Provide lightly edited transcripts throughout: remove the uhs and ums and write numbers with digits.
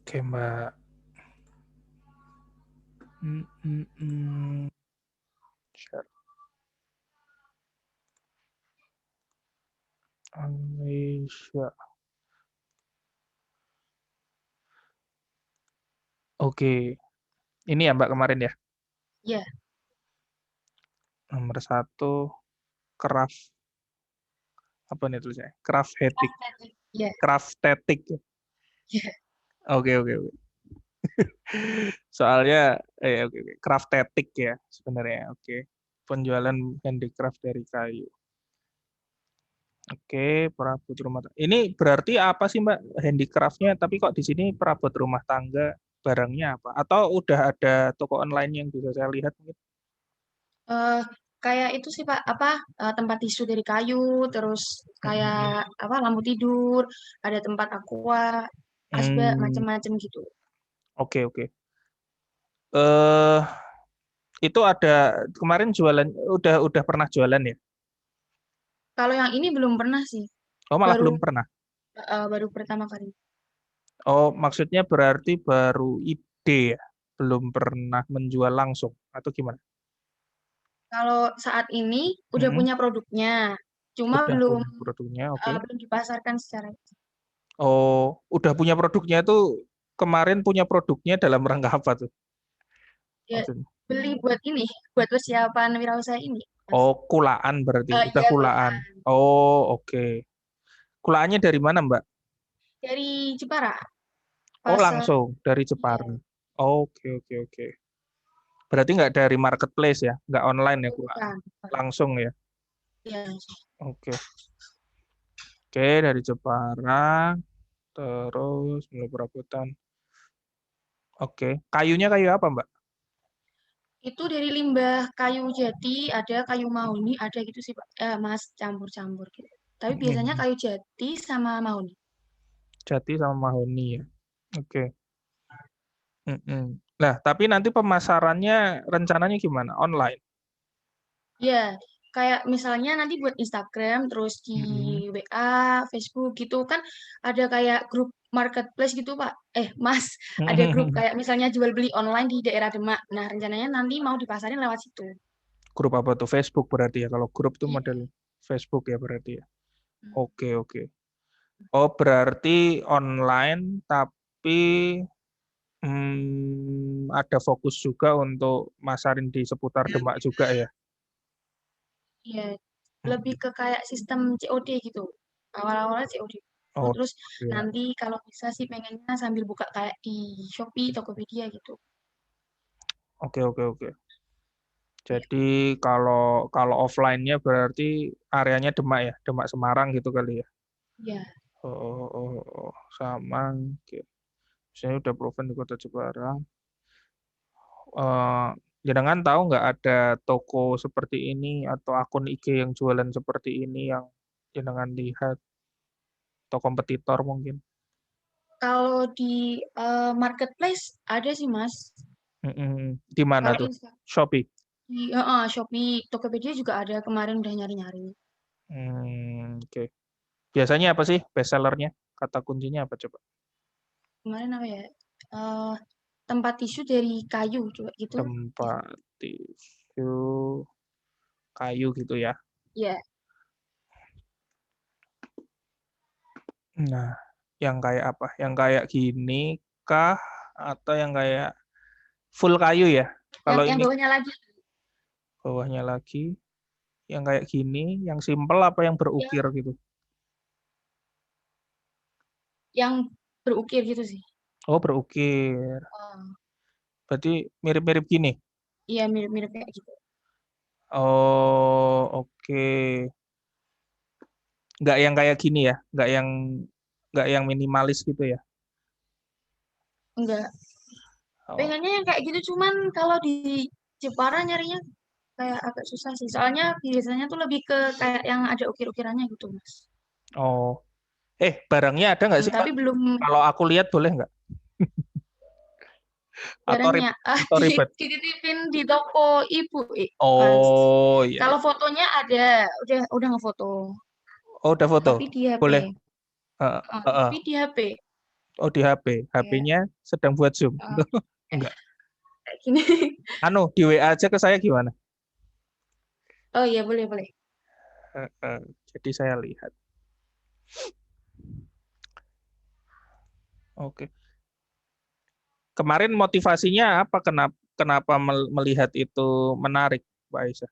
Oke, Mbak. Hmm, hmm, hmm. Share Malaysia. Oke, ini ya Mbak kemarin ya. Ya, Nomor satu, craft apa nih tulisnya? Crafthetic, ya, craftetic. Ya. ya. Oke, oke, oke. Soalnya, oke, oke. Craftetic ya sebenarnya. Oke, penjualan handicraft dari kayu. Oke, perabot rumah tangga. Ini berarti apa sih Mbak handicraftnya? Tapi kok di sini perabot rumah tangga barangnya apa? Atau udah ada toko online yang bisa saya lihat mungkin? Eh, kayak itu sih Pak, apa tempat tisu dari kayu, terus Mm-mm. kayak apa lampu tidur, ada tempat aqua, asbak, Hmm, macam-macam gitu. oke, oke. Eh, itu ada kemarin jualan, udah pernah jualan ya? Kalau yang ini belum pernah sih, Oh, malah baru belum pernah. baru pertama kali. Oh, maksudnya berarti baru ide ya, belum pernah menjual langsung atau gimana? Kalau saat ini udah Mm-mm. punya produknya, cuma Udah belum punya produknya, oke. belum dipasarkan secara Oh, udah punya produknya tuh kemarin punya produknya dalam rangka apa tuh ya maksudnya? beli buat ini, buat persiapan wirausaha ini, Mas. Oh, kulaan berarti, udah Iya kulaan. kulaan Oh, oke. Kulaannya dari mana, Mbak? dari Jepara, Oh, pasar. langsung dari Iya, Jepara. Oke, oke, oke. Berarti nggak dari marketplace ya, nggak online ya kulaan. bukan. Langsung ya. Ya, Oke, oke dari Jepara, terus mulai perabotan. Oke, kayunya kayu apa, Mbak? itu dari limbah kayu jati, ada kayu mahoni, ada gitu sih Pak. Mas campur-campur gitu. Tapi biasanya Mm-mm. kayu jati sama mahoni. Jati sama mahoni ya. Oke. Mm-mm. Nah, tapi nanti pemasarannya rencananya gimana? Online? Ya, kayak misalnya nanti buat Instagram, terus di Mm-mm. WA, Facebook gitu kan ada kayak grup marketplace gitu Pak. Mas, ada grup kayak misalnya jual beli online di daerah Demak. Nah, rencananya nanti mau dipasarin lewat situ. Grup apa tuh? Facebook berarti ya. Kalau grup tuh Iya. model Facebook ya berarti ya. Oke, oke. Oh, berarti online tapi ada fokus juga untuk masarin di seputar Demak juga ya. Iya, lebih Mm-mm. ke kayak sistem COD gitu. Awal-awalnya COD. Oh, Terus ya. nanti kalau bisa sih pengennya sambil buka kayak di Shopee, Tokopedia gitu. Oke, oke, oke. Iya. Jadi kalau kalau offline-nya berarti areanya Demak ya, Demak Semarang gitu kali ya. Iya. Oh, oh, oh, oh. Sama. Oke. Saya udah proven di Kota Jepara. Eh, Jenengan tahu nggak ada toko seperti ini atau akun IG yang jualan seperti ini yang jenengan lihat atau kompetitor mungkin? Kalau di marketplace ada sih Mas. Mm-mm. Di mana Kalau tuh? Insta Shopee. di Shopee, Tokopedia juga ada kemarin udah nyari-nyari. Oke. Biasanya apa sih bestsellernya? Kata kuncinya apa coba? Kemarin apa ya? Eh tempat tisu dari kayu coba gitu. Ya. Tempat tisu kayu gitu ya. Iya. Nah, yang kayak apa? Yang kayak gini kah? Atau yang kayak full kayu ya? Yang Kalau yang ini bawahnya lagi bawahnya lagi, yang kayak gini, yang simple apa yang berukir yang gitu? yang berukir gitu sih. Oh, berukir. Oh, Berarti mirip-mirip gini. iya mirip-mirip kayak gitu. Oh, oke. Nggak yang kayak gini ya? Nggak yang minimalis gitu ya? Enggak. Oh, Pengennya yang kayak gitu cuman kalau di Jepara nyarinya kayak agak susah sih. Soalnya biasanya tuh lebih ke kayak yang ada ukir-ukirannya gitu, Mas. oh. Barangnya ada nggak sih, Mbak? Tapi belum Kalau aku lihat boleh nggak? Atau barangnya atau ribet? dititipin di toko ibu, Mas. Oh, iya, Kalau iya. fotonya ada, udah ngefoto. Oh, udah foto. Tapi di HP. Boleh. Heeh, heeh. Tapi di HP. Oh, di HP. Kayak HP-nya sedang buat Zoom. eh, Enggak. kayak gini. Di WA aja ke saya gimana? Oh iya, boleh, boleh. Jadi saya lihat. Oke. Kemarin motivasinya apa? Kenapa melihat itu menarik, Mbak Aisyah?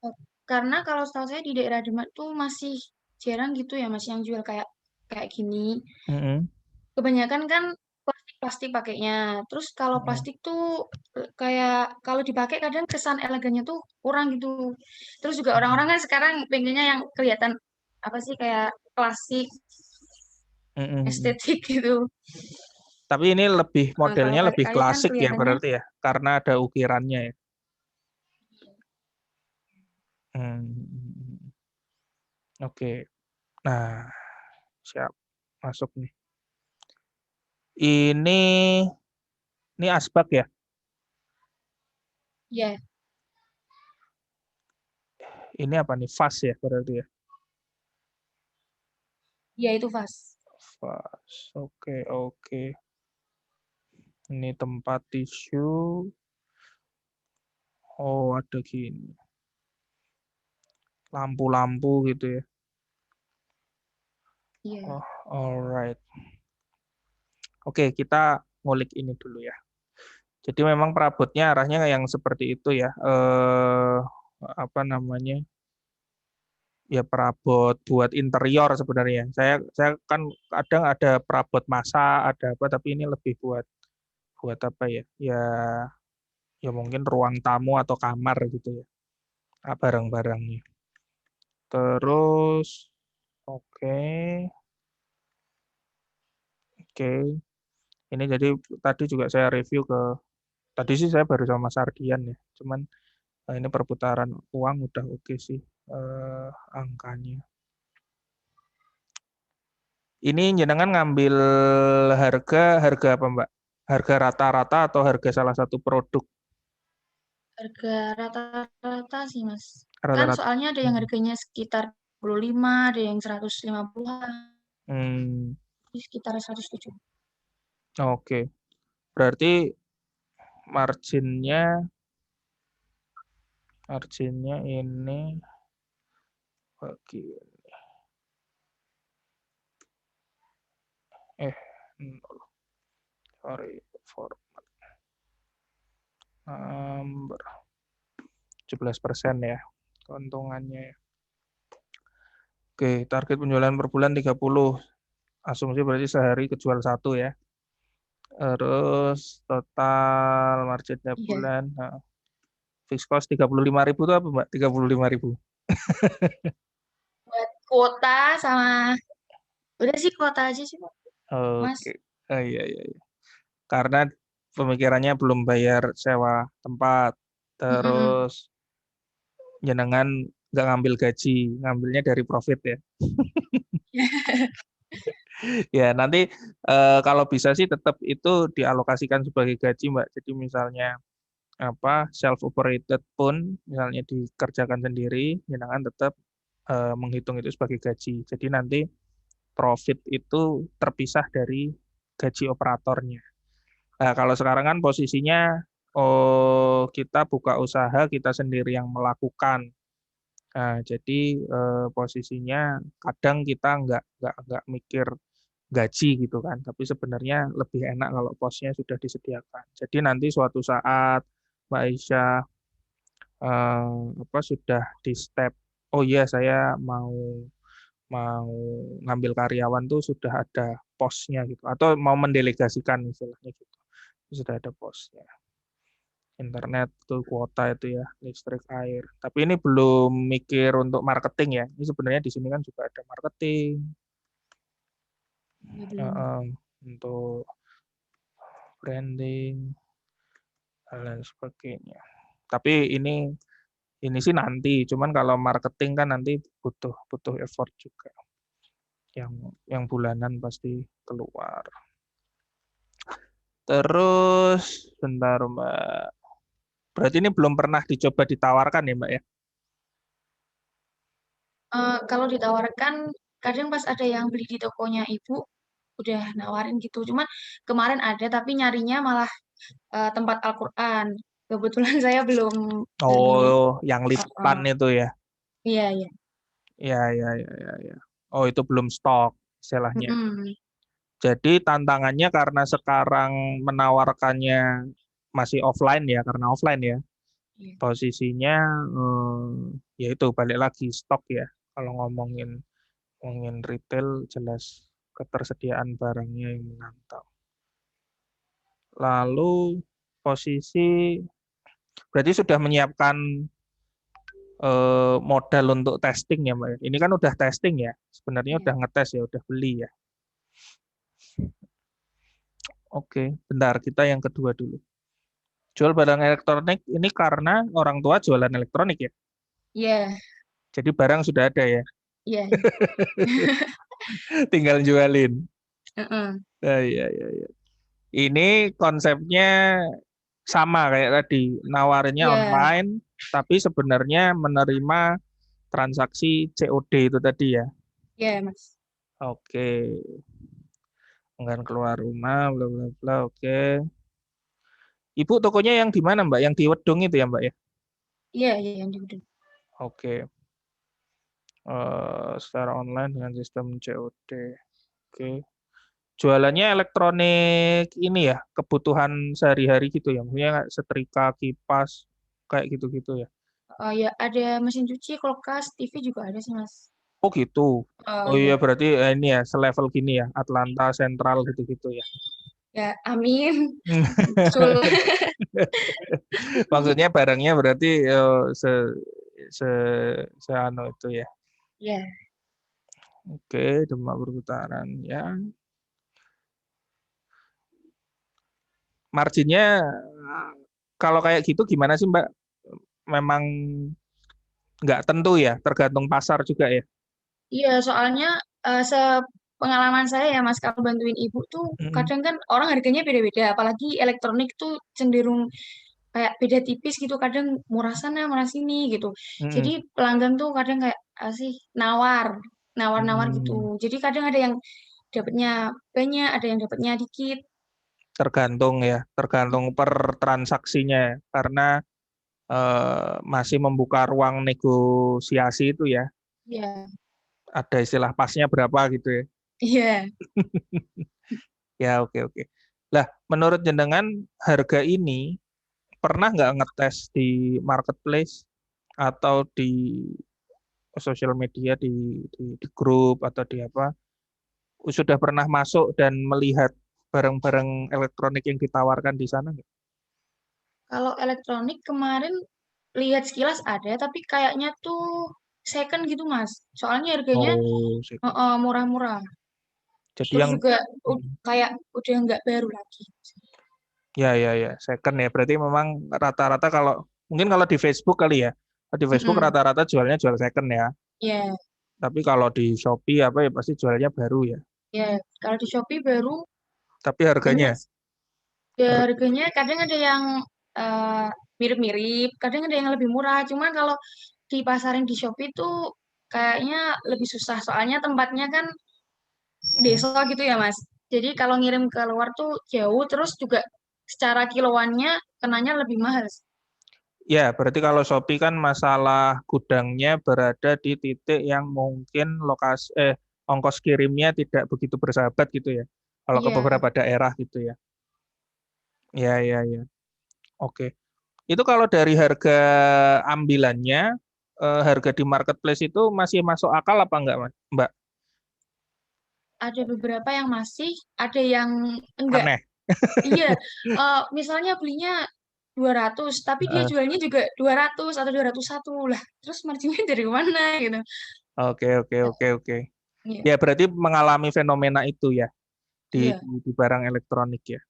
Oh, karena kalau setahu saya di daerah Demak tuh masih jarang gitu ya Mas yang jual kayak kayak gini. Mm-mm. Kebanyakan kan plastik-plastik pakainya. Terus kalau Mm-mm. plastik tuh kayak kalau dipakai kadang kesan elegannya tuh kurang gitu. Terus juga orang-orang Mm-mm. kan sekarang pengennya yang kelihatan apa sih kayak klasik, Mm-mm. estetik gitu. Tapi ini lebih Kalau modelnya pakai lebih kayu kan klasik ya kelihatannya berarti ya, karena ada ukirannya ya. Hmm. Oke. Nah, siap masuk nih. Ini ini asbak ya. ya, Ini apa nih? Vas ya berarti ya. ya itu vas. Vas. Oke, oke. Ini tempat tisu. Oh, ada gini. Lampu-lampu gitu ya. Iya, Oh, alright. Oke, kita ngulik ini dulu ya. Jadi memang perabotnya arahnya yang seperti itu ya. Apa namanya? Ya perabot buat interior sebenarnya. Saya kan kadang ada perabot masak, ada apa, tapi ini lebih buat buat apa ya? Ya mungkin ruang tamu atau kamar gitu ya. Barang-barangnya. Terus oke, oke. Ini jadi tadi juga saya review tadi sih saya baru sama Mas Ardian ya. Cuman ini perputaran uang udah oke sih angkanya. Ini jenengan ngambil harga harga apa Mbak? Harga rata-rata atau harga salah satu produk harga rata-rata sih Mas. Kan rata-rata? soalnya ada yang Hmm. harganya sekitar 25, ada yang 150-an, Hmm, sekitar 107. oke. Berarti marginnya marginnya ini bagi nol. Sorry for number 17% ya keuntungannya ya. Oke, target penjualan per bulan 30. Asumsi berarti sehari kejual satu ya. Terus total margin tiap Iya, bulan. Nah, fixed cost 35.000 itu apa, Mbak? 35.000. buat kuota sama udah sih kuota aja sih Pak, Mas. Oke. Iya, iya, iya. Karena pemikirannya belum bayar sewa tempat. Mm-mm. Terus jenengan nggak ngambil gaji, ngambilnya dari profit ya. Ya, nanti kalau bisa sih tetap itu dialokasikan sebagai gaji, Mbak. Jadi misalnya apa self operated pun misalnya dikerjakan sendiri, jenengan tetap menghitung itu sebagai gaji. Jadi nanti profit itu terpisah dari gaji operatornya. Nah, kalau sekarang kan posisinya kita buka usaha, kita sendiri yang melakukan. Nah, jadi posisinya kadang kita nggak mikir gaji gitu kan, tapi sebenarnya lebih enak kalau posnya sudah disediakan. Jadi nanti suatu saat Mbak Aisyah apa sudah di step, oh iya saya mau mau ngambil karyawan tuh sudah ada posnya gitu, atau mau mendelegasikan istilahnya gitu, sudah ada posnya. Internet tuh kuota itu ya, listrik, air. Tapi ini belum mikir untuk marketing ya. Ini sebenarnya di sini kan juga ada marketing Ya, belum. untuk branding dan lain sebagainya. Tapi ini sih nanti, cuman kalau marketing kan nanti butuh butuh effort juga. Yang bulanan pasti keluar. Terus bentar Mbak. Berarti ini belum pernah dicoba ditawarkan ya Mbak ya? Kalau ditawarkan kadang pas ada yang beli di tokonya ibu udah nawarin gitu. Cuman kemarin ada tapi nyarinya malah tempat Al-Qur'an. Kebetulan saya belum beli. Oh, yang Heeh. lipan itu ya. Iya, iya. Ya, ya, ya, ya, ya. Oh, itu belum stok istilahnya. Mm-mm. Jadi tantangannya karena sekarang menawarkannya masih offline ya, karena offline ya. Iya. Posisinya ya itu balik lagi stok ya. Kalau ngomongin ngomongin retail jelas ketersediaan barangnya yang menantang. Lalu posisi berarti sudah menyiapkan modal untuk testing ya, Mbak. Ini kan udah testing ya. Sebenarnya Iya. udah ngetes ya, udah beli ya. Oke, bentar kita yang kedua dulu. Jual barang elektronik ini karena orang tua jualan elektronik ya. Iya, Jadi barang sudah ada ya. iya, iya. Tinggal jualin. Heeh. Iya, iya, iya. Ini konsepnya sama kayak tadi, nawarinnya Iya, online, tapi sebenarnya menerima transaksi COD itu tadi ya. iya, Mas. Oke, enggak keluar rumah, bla bla bla. Oke. Ibu tokonya yang di mana, Mbak? Yang di Wedung itu ya, Mbak ya? Iya, iya yang di Udin. Oke. Secara online dengan sistem COD. Oke. Jualannya elektronik ini ya, kebutuhan sehari-hari gitu ya. Maksudnya kayak setrika, kipas, kayak gitu-gitu ya. Oh ya, ada mesin cuci, kulkas, TV juga ada sih, Mas. Oh gitu. Oh Oh iya iya. berarti ini ya selevel gini ya, Atlanta Central gitu-gitu ya. Ya, amin. Betul. Maksudnya barangnya berarti se se seano itu ya. Ya, Oke, Demak Perputaran ya. Marginnya kalau kayak gitu gimana sih Mbak? Memang nggak tentu ya, tergantung pasar juga ya. iya soalnya sepengalaman saya ya Mas, kalau bantuin ibu tuh Mm-mm. kadang kan orang harganya beda-beda, apalagi elektronik tuh cenderung kayak beda tipis gitu, kadang murah sana, murah sini gitu. Jadi Mm-mm. pelanggan tuh kadang kayak sih nawar-nawar gitu. Mm. Jadi kadang ada yang dapatnya banyak, ada yang dapatnya dikit. Tergantung ya, tergantung per transaksinya ya. Karena masih membuka ruang negosiasi itu ya. Iya, Ada istilah pasnya berapa gitu ya. iya. Ya, oke, oke. Lah, menurut jenengan harga ini pernah nggak ngetes di marketplace atau di sosial media di grup atau di apa? Sudah pernah masuk dan melihat barang-barang elektronik yang ditawarkan di sana nggak? Kalau elektronik kemarin lihat sekilas ada, tapi kayaknya tuh second gitu Mas. Soalnya harganya Oh, second. murah-murah. Jadi Terus yang juga kayak udah nggak baru lagi. ya, ya, ya, second ya. Berarti memang rata-rata kalau mungkin kalau di Facebook kali ya. Kalau di Facebook Mm-mm. rata-rata jualnya jual second ya. Ya, Tapi kalau di Shopee apa ya pasti jualnya baru ya. ya. Kalau di Shopee baru, Tapi ini harganya Mas. Ya, har- harganya kadang ada yang eh, mirip-mirip, kadang ada yang lebih murah. Cuman kalau di pasaran di Shopee tuh kayaknya lebih susah. Soalnya tempatnya kan desa gitu ya, Mas. Jadi kalau ngirim ke luar tuh jauh, terus juga secara kiloannya kenanya lebih mahal. ya berarti kalau Shopee kan masalah gudangnya berada di titik yang mungkin ongkos kirimnya tidak begitu bersahabat gitu ya. Kalau ke Iya, beberapa daerah gitu ya. Ya, ya, ya. Oke. Itu kalau dari harga ambilannya, harga di marketplace itu masih masuk akal apa enggak, Mas? Mbak? ada beberapa yang masih, ada yang enggak. Aneh. Iya, misalnya belinya 200, tapi dia Eh, jualnya juga 200 atau 201 lah. Terus marginnya dari mana gitu. Oke, oke, oke, oke. Iya, Ya, berarti mengalami fenomena itu ya iya, di barang elektronik ya.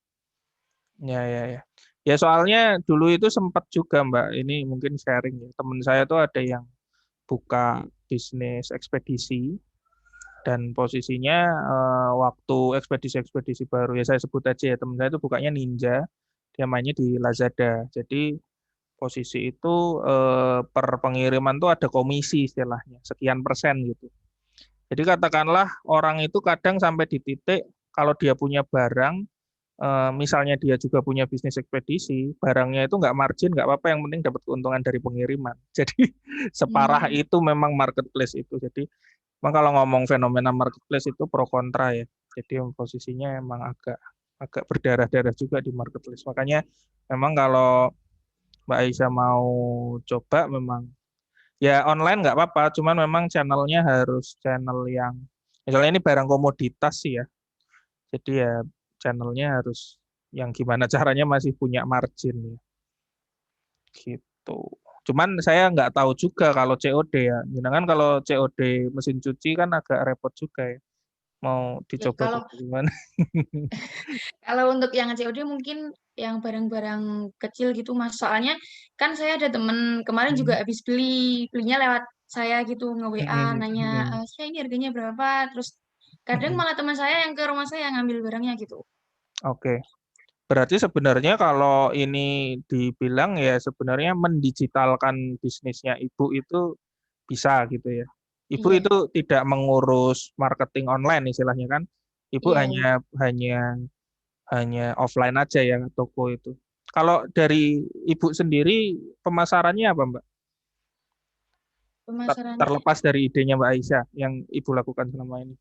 Ya, ya, ya. Ya, soalnya dulu itu sempat juga, Mbak, ini mungkin sharing ya. Temen saya tuh ada yang buka bisnis ekspedisi dan posisinya waktu ekspedisi-ekspedisi baru ya saya sebut aja ya temen saya itu bukanya Ninja, dia mainnya di Lazada. Jadi posisi itu per pengiriman tuh ada komisi istilahnya, sekian persen gitu. Jadi katakanlah orang itu kadang sampai di titik kalau dia punya barang, misalnya dia juga punya bisnis ekspedisi, barangnya itu nggak margin, nggak apa-apa, yang penting dapat keuntungan dari pengiriman. Jadi separah Hmm. itu memang marketplace itu. Jadi memang kalau ngomong fenomena marketplace itu pro kontra ya. Jadi posisinya emang agak agak berdarah-darah juga di marketplace. Makanya memang kalau Mbak Aisyah mau coba memang ya online nggak apa-apa, cuman memang channelnya harus channel yang misalnya ini barang komoditas sih ya. Jadi ya channelnya harus yang gimana caranya masih punya margin ya gitu. Cuman saya nggak tahu juga kalau COD ya. Jangan kalau COD mesin cuci kan agak repot juga ya. Mau Ya, dicoba kalau coba gimana? kalau untuk yang COD mungkin yang barang-barang kecil gitu Mas. Soalnya kan saya ada temen kemarin juga Hmm, habis belinya lewat saya gitu nge-WA hmm, nanya, hmm, saya ini harganya berapa? Terus kadang hmm. malah teman saya yang ke rumah saya ngambil barangnya gitu. Oke. Berarti sebenarnya kalau ini dibilang ya sebenarnya mendigitalkan bisnisnya ibu itu bisa gitu ya. Ibu Iya, itu tidak mengurus marketing online istilahnya kan. Ibu iya, hanya iya. hanya hanya offline aja ya toko itu. Kalau dari ibu sendiri pemasarannya apa Mbak? Pemasarannya Terlepas dari idenya Mbak Aisyah yang ibu lakukan selama ini.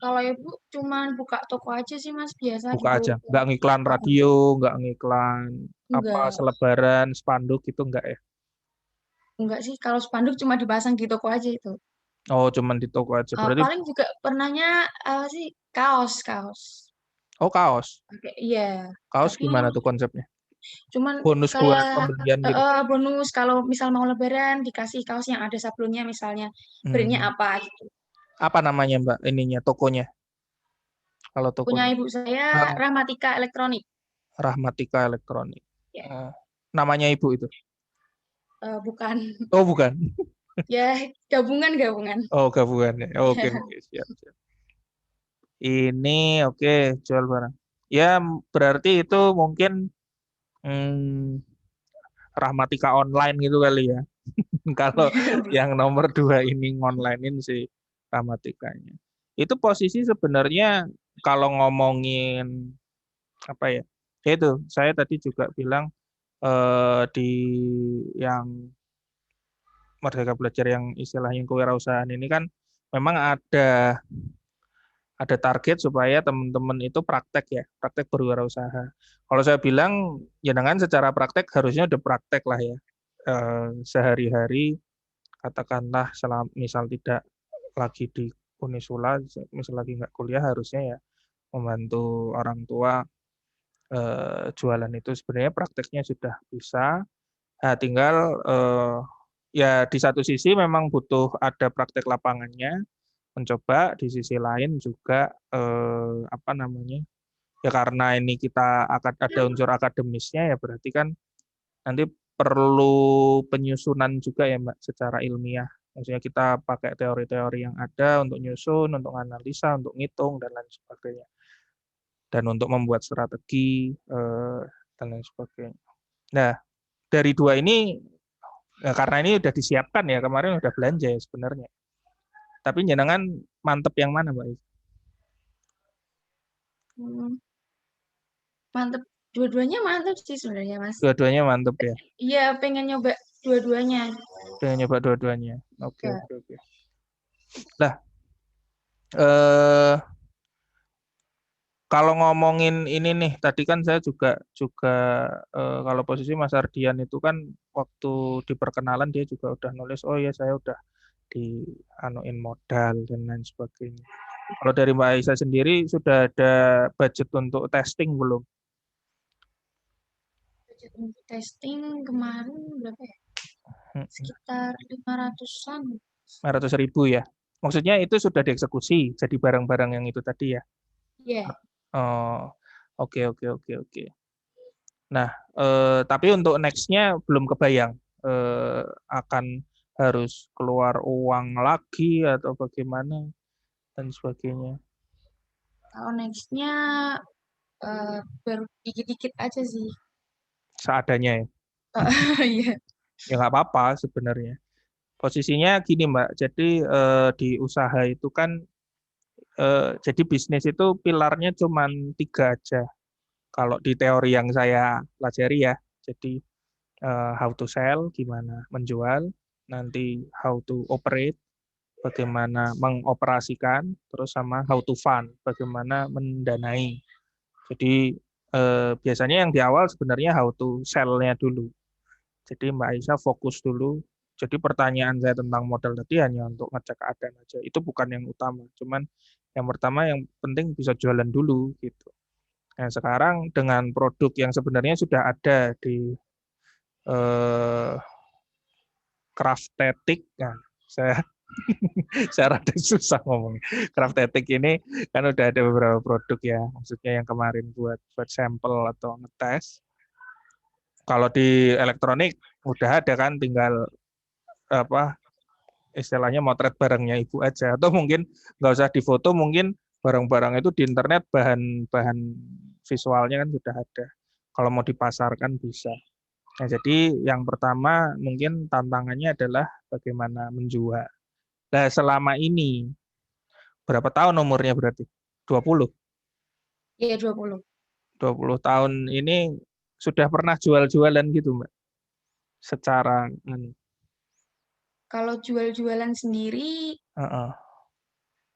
kalau ibu cuman buka toko aja sih Mas biasa Buka gitu. aja, nggak ngiklan radio, nggak ngiklan apa Enggak, selebaran, spanduk gitu nggak ya? enggak sih. Kalau spanduk cuma dipasang di toko aja itu. Oh, cuman di toko aja. Berarti Paling juga pernahnya apa sih kaos kaos. oh kaos. Oke, iya. Kaos Tapi gimana tuh konsepnya? cuman Bonus buat kayak pembelian gitu. bonus kalau misal mau lebaran dikasih kaos yang ada sablonnya misalnya brandnya Hmm. apa gitu. Apa namanya Mbak ininya tokonya? Kalau Punya tokonya ibu saya Ah, Rahmatika Elektronik. Rahmatika Elektronik. Ya, Oh, namanya ibu itu. bukan. Oh, bukan. Ya, gabungan gabungan. Oh, gabungan ya. Oke, oke, siap, siap. Ini oke, jual barang. Ya, berarti itu mungkin hmm, Rahmatika online gitu kali ya. Kalau yang nomor dua ini ngonlinein si Rahmatikanya. Itu posisi sebenarnya kalau ngomongin apa ya? Ya itu, saya tadi juga bilang di yang Merdeka Belajar yang istilahnya kewirausahaan ini kan memang ada target supaya teman-teman itu praktek ya, praktek berwirausaha. Kalau saya bilang, jangan secara praktek harusnya udah praktek lah ya. Sehari-hari, katakanlah misal tidak lagi di Unisula, misal lagi nggak kuliah, harusnya ya membantu orang tua jualan itu sebenarnya prakteknya sudah bisa. Nah, tinggal ya di satu sisi memang butuh ada praktek lapangannya, mencoba di sisi lain juga apa namanya ya karena ini kita akan ada unsur akademisnya ya berarti kan nanti perlu penyusunan juga ya Mbak secara ilmiah. Maksudnya kita pakai teori-teori yang ada untuk nyusun, untuk analisa, untuk ngitung dan lain sebagainya. Dan untuk membuat strategi dan lain sebagainya. Nah, dari dua ini karena ini udah disiapkan ya kemarin udah belanja ya sebenarnya. Tapi jenengan mantep yang mana Mbak? Hmm, mantep. Dua-duanya mantep sih sebenarnya Mas. Dua-duanya mantep ya. Iya, pengen nyoba dua-duanya. Pengen nyoba dua-duanya. Oke, Ya. oke, oke. Lah, eh kalau ngomongin ini nih, tadi kan saya juga juga kalau posisi Mas Ardian itu kan waktu di perkenalan dia juga udah nulis, oh ya saya udah di anuin modal dan lain sebagainya. Kalau dari Mbak Aisyah sendiri sudah ada budget untuk testing belum? Budget untuk testing kemarin berapa ya? Sekitar 500-an. 500.000 ya. Maksudnya itu sudah dieksekusi jadi barang-barang yang itu tadi ya. Iya. Oh, oke, oke, oke, oke. Nah, tapi untuk next-nya belum kebayang akan harus keluar uang lagi atau bagaimana dan sebagainya. Kalau nextnya baru dikit-dikit aja sih. Seadanya ya. Iya. Ya nggak apa-apa sebenarnya. Posisinya gini Mbak, jadi di usaha itu kan jadi bisnis itu pilarnya cuma tiga aja. Kalau di teori yang saya pelajari ya, jadi how to sell, gimana menjual, nanti how to operate, bagaimana mengoperasikan, terus sama how to fund, bagaimana mendanai. Jadi biasanya yang di awal sebenarnya how to sell-nya dulu. Jadi Mbak Aisyah fokus dulu. Jadi pertanyaan saya tentang modal tadi hanya untuk ngecek keadaan aja. Itu bukan yang utama. Cuman yang pertama yang penting bisa jualan dulu gitu. Nah, sekarang dengan produk yang sebenarnya sudah ada di eh, Craftetic, nah, saya saya rada susah ngomong. Craftetic ini kan udah ada beberapa produk ya, maksudnya yang kemarin buat sampel atau ngetes. Kalau di elektronik udah ada kan, tinggal apa istilahnya motret barangnya ibu aja, atau mungkin nggak usah difoto, mungkin barang-barang itu di internet bahan-bahan visualnya kan sudah ada. Kalau mau dipasarkan bisa. Nah, jadi yang pertama mungkin tantangannya adalah bagaimana menjual. Nah, selama ini berapa tahun umurnya berarti? 20. Iya 20. 20 tahun ini sudah pernah jual-jualan gitu, Mbak? Secara Kalau jual-jualan sendiri uh-uh.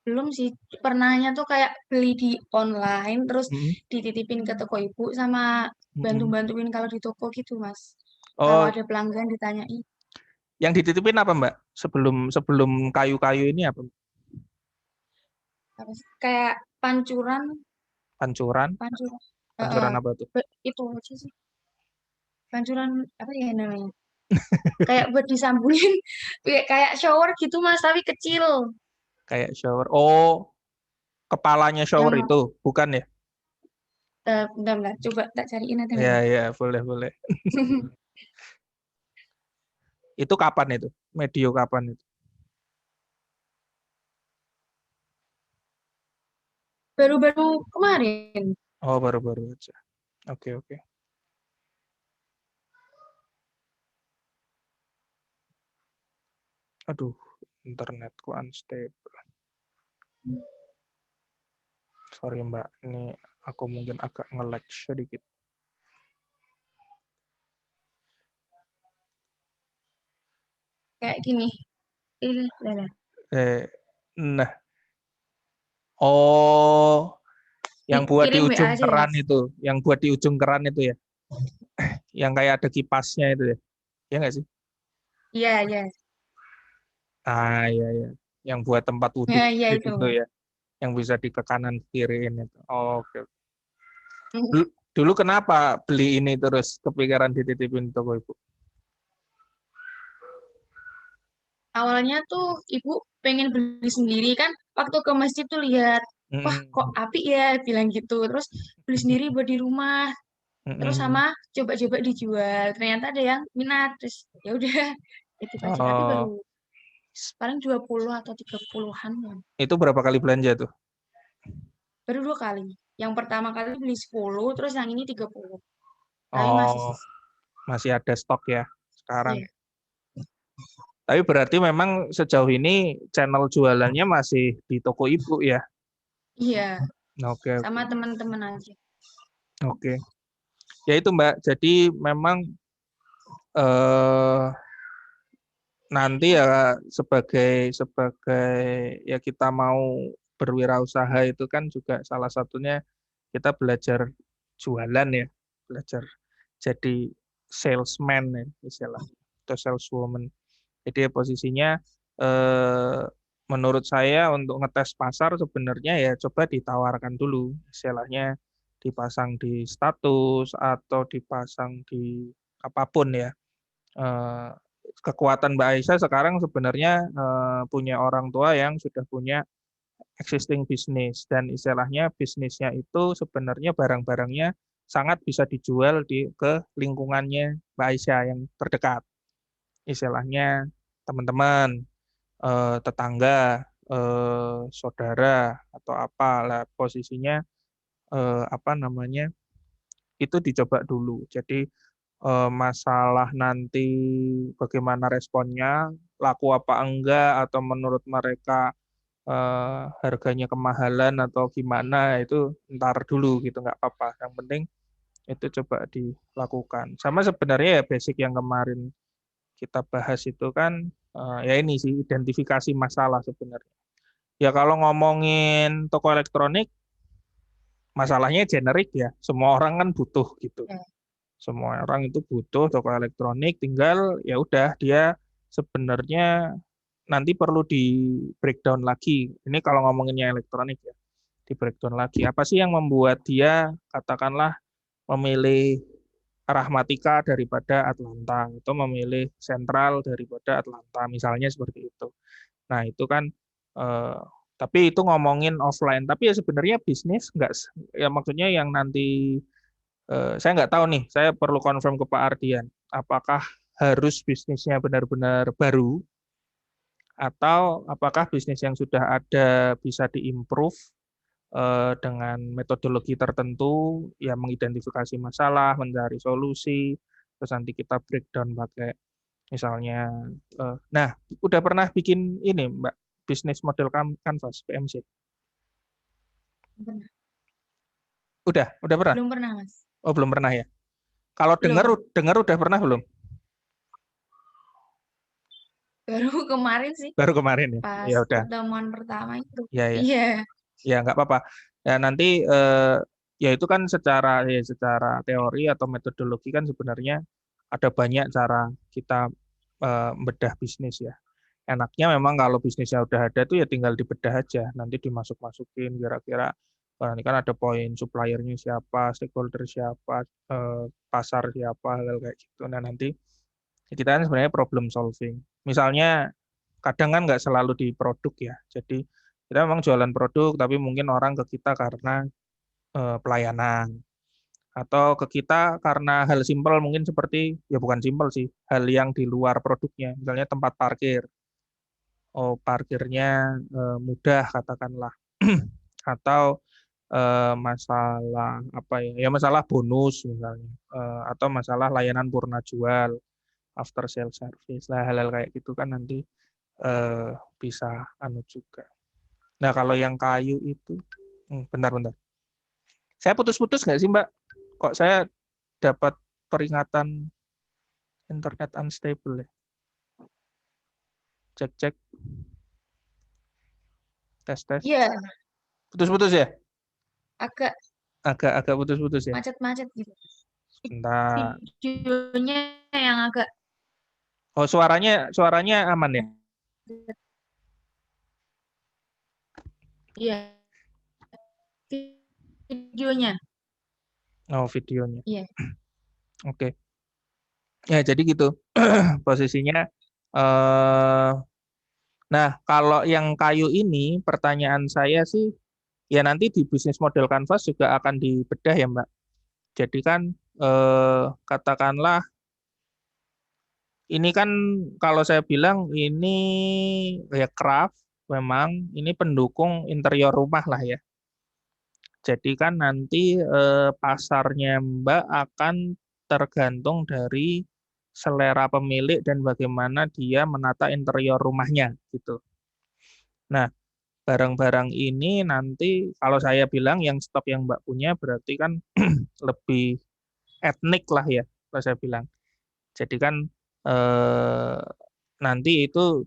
belum sih. Pernahnya tuh kayak beli di online terus Mm-mm. dititipin ke toko ibu sama Mm-mm. bantu-bantuin kalau di toko gitu, Mas. Kalau Oh, ada pelanggan ditanyain yang dititipin apa, Mbak? Sebelum sebelum kayu-kayu ini apa? apa sih? Kayak pancuran, Pancuran? pancuran. Heeh. Pancuran apa tuh? Itu aja sih. Pancuran apa ya namanya? Kayak buat disambungin kayak shower gitu, Mas, tapi kecil. Kayak shower. Oh, kepalanya shower Yang itu, bukan ya? bentar, bentar, coba tak cariin nanti. Ya, ya, boleh, boleh. Itu kapan itu? Medio kapan itu? Baru-baru kemarin. Oh, baru-baru aja. Oke, oke. Aduh, internetku unstable. Sorry, Mbak. Ini aku mungkin agak nge-lag sedikit. Kayak gini. Ini, lah. Eh, nah, oh, yang buat di Kirim WA ujung aja ya, keran Mas. itu, yang buat di ujung keran itu ya, yang kayak ada kipasnya itu ya, ya nggak sih? Iya, iya. Ah, iya, iya. Yang buat tempat wudhu Ya, iya di itu. situ ya, yang bisa di ke kanan kiriin itu. Oh, oke. Hmm. Dulu kenapa beli ini terus kepikiran dititipin toko ibu? Awalnya tuh ibu pengen beli sendiri kan. Waktu ke masjid tuh lihat, wah kok Mm-mm. api ya, bilang gitu. Terus beli sendiri buat di rumah. Terus sama Mm-mm. coba-coba dijual. Ternyata ada yang minat. Terus ya udah itu aja. Tapi baru Oh, paling 20 atau 30-an ya. itu berapa kali belanja tuh? Baru 2 kali. Yang pertama kali beli 10, terus yang ini 30. Tapi masih Oh, sisa. masih ada stok ya sekarang. Iya. Tapi berarti memang sejauh ini channel jualannya masih di toko ibu ya? Iya, Oke, sama oke. teman-teman aja. Oke. Ya itu Mbak, jadi memang eh, nanti ya sebagai sebagai ya kita mau berwirausaha itu kan juga salah satunya kita belajar jualan ya, belajar jadi salesman ya istilahnya atau saleswoman. Jadi ya posisinya eh, menurut saya untuk ngetes pasar sebenarnya ya coba ditawarkan dulu, istilahnya dipasang di status atau dipasang di apapun ya. Eh, Kekuatan Mbak Aisyah sekarang sebenarnya punya orang tua yang sudah punya existing bisnis dan istilahnya bisnisnya itu sebenarnya barang-barangnya sangat bisa dijual ke lingkungannya Mbak Aisyah yang terdekat. Istilahnya teman-teman, tetangga, saudara atau apa lah posisinya apa namanya itu dicoba dulu. Jadi masalah nanti bagaimana responnya, laku apa enggak, atau menurut mereka harganya kemahalan atau gimana, itu ntar dulu gitu, nggak apa-apa. Yang penting itu coba dilakukan. Sama sebenarnya ya basic yang kemarin kita bahas itu kan ya ini sih identifikasi masalah sebenarnya. Ya kalau ngomongin toko elektronik, masalahnya generik ya. Semua orang kan butuh gitu. Ya. Semua orang itu butuh toko elektronik, tinggal ya udah dia sebenarnya nanti perlu di breakdown lagi. Ini kalau ngomonginnya elektronik ya, di breakdown lagi. Apa sih yang membuat dia katakanlah memilih Rahmatika daripada Atlanta, atau memilih Sentral daripada Atlanta, misalnya seperti itu. Nah, itu kan eh, tapi itu ngomongin offline. Tapi ya sebenarnya bisnis nggak ya maksudnya yang nanti saya nggak tahu nih, saya perlu confirm ke Pak Ardian, apakah harus bisnisnya benar-benar baru atau apakah bisnis yang sudah ada bisa diimprove dengan metodologi tertentu, ya mengidentifikasi masalah, mencari solusi, terus nanti kita breakdown pakai misalnya. Nah, udah pernah bikin ini, Mbak, bisnis model canvas PMC? Benar. Udah pernah? Belum pernah, Mas. Oh, belum pernah ya. Kalau dengar Belum. dengar udah pernah belum? Baru kemarin sih, Baru kemarin ya. pas Ya udah. pertemuan pertama itu. Ya ya. Iya. Ya nggak apa-apa. Ya nanti ya itu kan secara teori atau metodologi kan sebenarnya ada banyak cara kita bedah bisnis ya. Enaknya memang kalau bisnisnya udah ada tuh ya tinggal dibedah aja. Nanti dimasuk-masukin kira-kira ini kan ada poin suppliernya siapa, stakeholder siapa, pasar siapa, hal kayak gitu. Nah nanti kita kan sebenarnya problem solving. Misalnya kadang kan nggak selalu di produk ya. Jadi kita memang jualan produk, tapi mungkin orang ke kita karena pelayanan, atau ke kita karena hal simpel mungkin seperti, ya bukan simpel sih, hal yang di luar produknya, misalnya tempat parkir. Oh, parkirnya mudah katakanlah. Atau masalah apa ya? Ya masalah bonus misalnya. Atau masalah layanan purna jual, after sale service. Nah, hal-hal kayak gitu kan nanti eh, bisa anu juga. Nah, kalau yang kayu itu, bentar-bentar. Saya putus-putus nggak sih, Mbak? Kok saya dapat peringatan internet unstable ya? Cek-cek, tes-tes. Iya, Putus-putus ya? agak Agak-agak putus-putus ya? macet-macet gitu. Bentar. Videonya yang agak Oh, suaranya aman ya? iya, videonya. Oh, videonya. Iya. Oke. Ya, jadi gitu posisinya. eh Nah, kalau yang kayu ini, pertanyaan saya sih, ya nanti di bisnis model Canvas juga akan dibedah ya, Mbak. Jadi kan katakanlah ini kan kalau saya bilang ini ya craft, memang ini pendukung interior rumah lah ya. Jadi kan nanti pasarnya Mbak akan tergantung dari selera pemilik dan bagaimana dia menata interior rumahnya gitu. Nah, barang-barang ini nanti kalau saya bilang yang stok yang Mbak punya berarti kan lebih etnik lah ya, kalau saya bilang. Jadi kan eh, nanti itu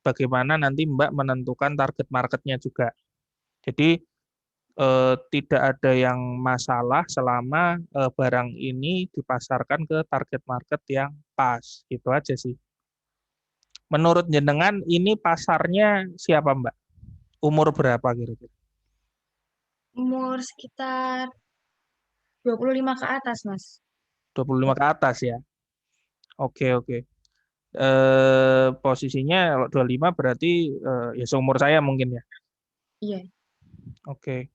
bagaimana nanti Mbak menentukan target marketnya juga. Jadi tidak ada yang masalah selama barang ini dipasarkan ke target market yang pas, gitu aja sih. Menurut jenengan ini pasarnya siapa Mbak? Umur berapa kira-kira? Umur sekitar 25 ke atas, Mas. 25 ke atas ya. Oke, oke. Posisinya kalau 25 berarti ya seumur saya mungkin ya. Iya. Oke.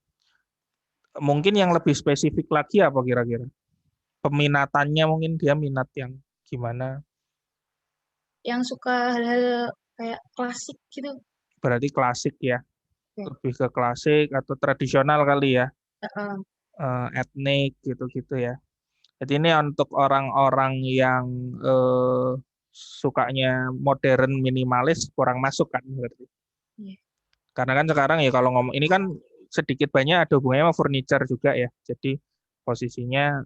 Mungkin yang lebih spesifik lagi apa kira-kira? Peminatannya mungkin dia minat yang gimana? Yang suka hal-hal kayak klasik gitu. Berarti klasik ya. Ya. Lebih ke klasik atau tradisional kali ya. Heeh. Etnik gitu-gitu ya. Jadi ini untuk orang-orang yang sukanya modern minimalis kurang masuk kan berarti. Iya. Karena kan sekarang ya kalau ngomong ini kan sedikit banyak ada hubungannya sama furniture juga ya. Jadi posisinya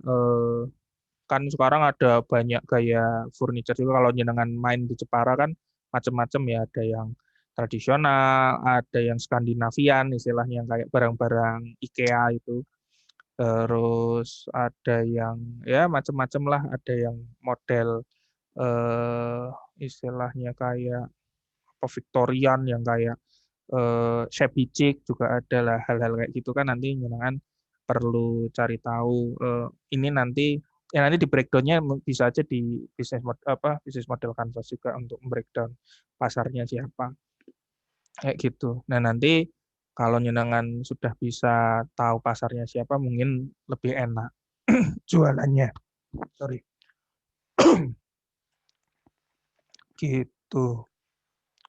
kan sekarang ada banyak gaya furniture juga kalau jenengan main di Jepara kan macam-macam ya, ada yang tradisional, ada yang Skandinavian istilahnya yang kayak barang-barang IKEA itu. Terus ada yang ya macam-macam lah, ada yang model eh istilahnya kayak apa Victorian yang kayak shabby chic juga ada lah, hal-hal kayak gitu kan nanti jenengan perlu cari tahu. Ini nanti ya nanti di breakdownnya bisa aja di bisnis model Canvas juga untuk breakdown pasarnya siapa kayak gitu. Nah nanti kalau jenengan sudah bisa tahu pasarnya siapa mungkin lebih enak jualannya. Sorry. Gitu.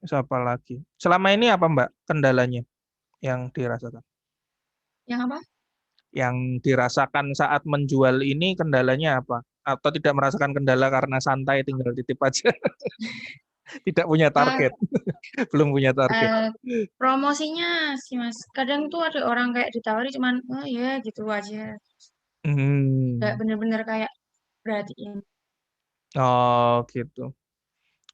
Siapa lagi? Selama ini apa Mbak kendalanya yang dirasakan? Yang apa? Yang dirasakan saat menjual ini kendalanya apa? Atau tidak merasakan kendala karena santai tinggal titip aja, tidak punya Eh, target, belum punya target. eh, promosinya sih Mas. Kadang tuh ada orang kayak ditawari cuman, oh ya gitu aja. Gak Hmm. bener-bener kayak perhatiin. Oh gitu.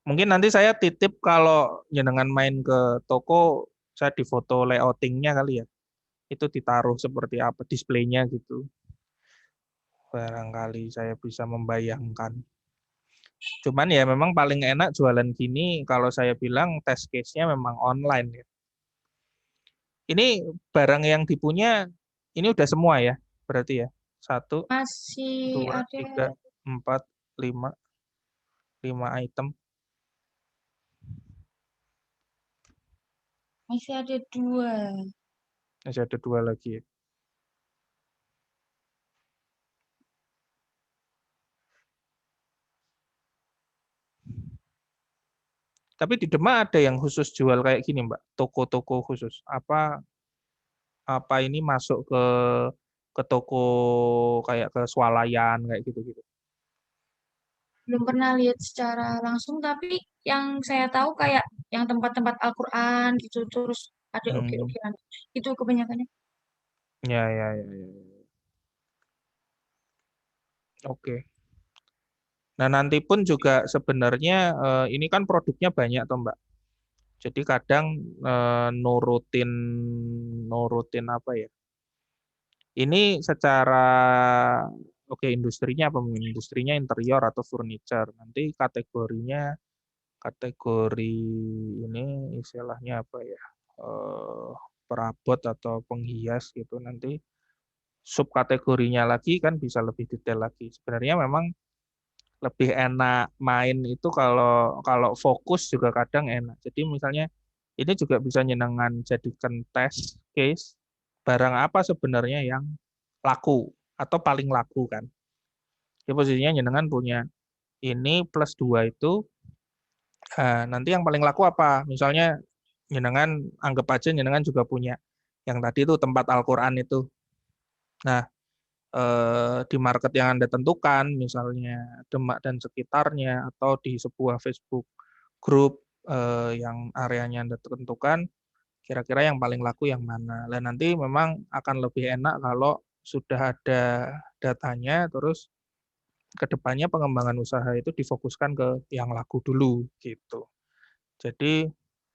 Mungkin nanti saya titip kalau jenengan main ke toko, saya di foto layoutingnya kali ya. Itu ditaruh seperti apa displaynya gitu. Barangkali saya bisa membayangkan. Cuman ya memang paling enak jualan gini kalau saya bilang test case-nya memang online ya. Ini barang yang dipunya ini udah semua ya, berarti ya. Satu, Masih dua, ada, tiga, empat, lima, lima item. masih ada dua. Masih ada dua lagi ya. Tapi di Demak ada yang khusus jual kayak gini, Mbak. Toko-toko khusus. Apa ini masuk ke toko kayak ke swalayan kayak gitu-gitu. Belum pernah lihat secara langsung, tapi yang saya tahu kayak yang tempat-tempat Al-Quran gitu, terus ada Hmm, ukir-ukiran. Itu kebanyakannya. ya, ya, ya, ya. Oke. Nah, nanti pun juga sebenarnya ini kan produknya banyak toh, Mbak. Jadi kadang nurutin nurutin apa ya? Ini secara oke industrinya apa mungkin industrinya interior atau furniture. Nanti kategori ini istilahnya apa ya? Eh, perabot atau penghias gitu. Nanti subkategorinya lagi kan bisa lebih detail lagi. Sebenarnya memang lebih enak main itu kalau kalau fokus juga kadang enak. Jadi misalnya ini juga bisa nyenengan jadikan test case barang apa sebenarnya yang laku atau paling laku kan. Jadi posisinya nyenengan punya ini plus dua itu nanti yang paling laku apa? Misalnya nyenengan anggap aja nyenengan juga punya yang tadi itu tempat Al-Qur'an itu. Nah, di market yang Anda tentukan, misalnya Demak dan sekitarnya, atau di sebuah Facebook group yang areanya Anda tentukan, kira-kira yang paling laku yang mana. Dan nanti memang akan lebih enak kalau sudah ada datanya, terus kedepannya pengembangan usaha itu difokuskan ke yang laku dulu, gitu. Jadi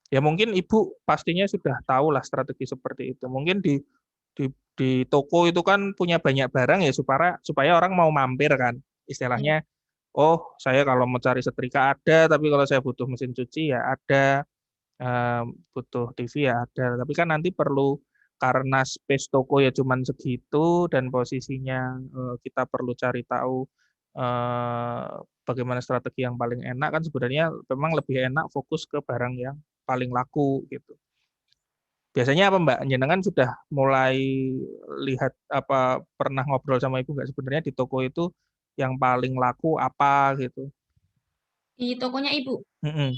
ya mungkin Ibu pastinya sudah tahu lah strategi seperti itu. Mungkin di toko itu kan punya banyak barang ya supaya supaya orang mau mampir kan. Ya. Istilahnya, oh saya kalau mau cari setrika ada, tapi kalau saya butuh mesin cuci ya ada, butuh TV ya ada. Tapi kan nanti perlu karena space toko ya cuman segitu dan posisinya kita perlu cari tahu eh, bagaimana strategi yang paling enak kan sebenarnya memang lebih enak fokus ke barang yang paling laku gitu. Biasanya apa Mbak? Jenengan sudah mulai lihat apa pernah ngobrol sama Ibu nggak sebenarnya di toko itu yang paling laku apa gitu? Di tokonya ibu. Mm-mm.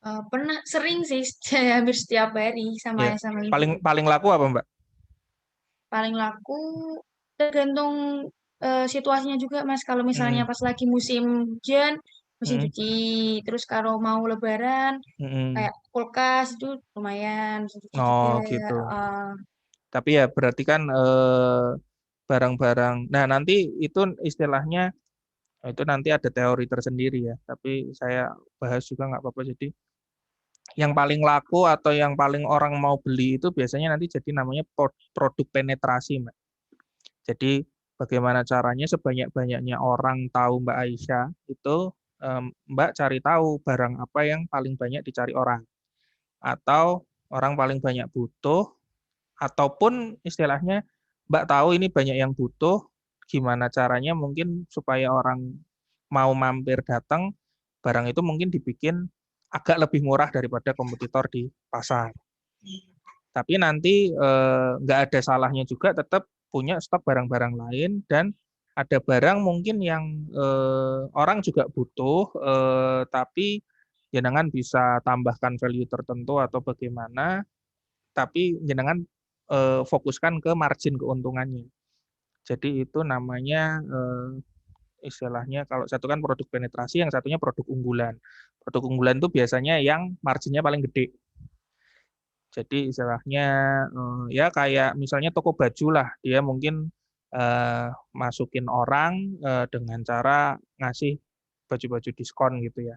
Pernah sering sih saya hampir setiap hari Ya, sama ibu. paling paling laku apa Mbak? Paling laku tergantung situasinya juga, Mas. Kalau misalnya Hmm, pas lagi musim hujan, mesin hmm, cuci. Terus kalau mau lebaran, hmm. kayak kulkas itu lumayan mesin cuci juga. Oh gitu. eh, Tapi ya berarti kan barang-barang. Nah nanti itu istilahnya itu nanti ada teori tersendiri ya. Tapi saya bahas juga nggak apa-apa. Jadi yang paling laku atau yang paling orang mau beli itu biasanya nanti jadi namanya produk penetrasi, Mbak. Jadi bagaimana caranya sebanyak-banyaknya orang tahu Mbak Aisyah itu Mbak cari tahu barang apa yang paling banyak dicari orang atau orang paling banyak butuh ataupun istilahnya Mbak tahu ini banyak yang butuh, gimana caranya mungkin supaya orang mau mampir datang, barang itu mungkin dibikin agak lebih murah daripada kompetitor di pasar. Tapi nanti nggak ada salahnya juga tetap punya stok barang-barang lain dan ada barang mungkin yang orang juga butuh, tapi jenengan bisa tambahkan value tertentu atau bagaimana, tapi jenengan fokuskan ke margin keuntungannya. Jadi itu namanya istilahnya kalau satu kan produk penetrasi, yang satunya produk unggulan. Produk unggulan itu biasanya yang marginnya paling gede. Jadi istilahnya ya kayak misalnya toko baju lah, dia mungkin masukin orang dengan cara ngasih baju-baju diskon gitu ya.